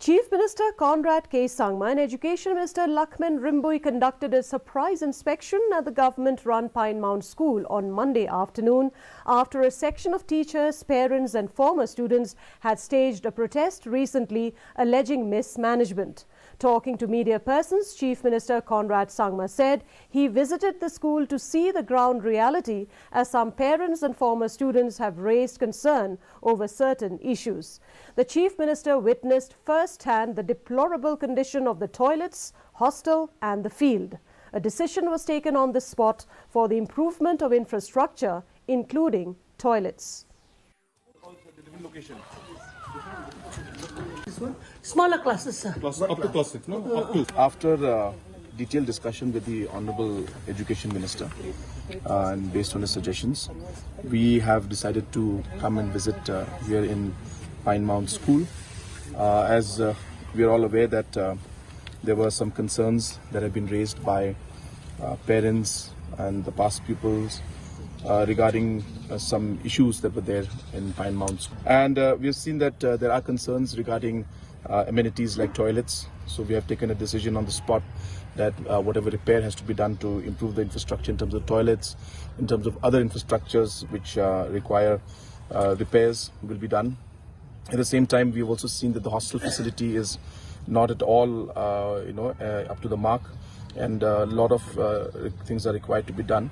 Chief Minister Conrad K. Sangma and Education Minister Lakshman Rimbui conducted a surprise inspection at the government-run Pine Mount School on Monday afternoon after a section of teachers, parents and former students had staged a protest recently alleging mismanagement. Talking to media persons, Chief Minister Conrad Sangma said he visited the school to see the ground reality as some parents and former students have raised concern over certain issues. The Chief Minister witnessed firsthand the deplorable condition of the toilets, hostel and the field. A decision was taken on the spot for the improvement of infrastructure, including toilets. Smaller classes, sir. Up to class 6, no? Up to. After detailed discussion with the Honorable Education Minister and based on his suggestions, we have decided to come and visit here in Pine Mount School. As we are all aware that there were some concerns that have been raised by parents and the past pupils regarding some issues that were there in Pine Mount. And we have seen that there are concerns regarding amenities like toilets. So we have taken a decision on the spot that whatever repair has to be done to improve the infrastructure in terms of toilets, in terms of other infrastructures which require repairs will be done. At the same time, we've also seen that the hostel facility is not at all up to the mark, and a lot of things are required to be done.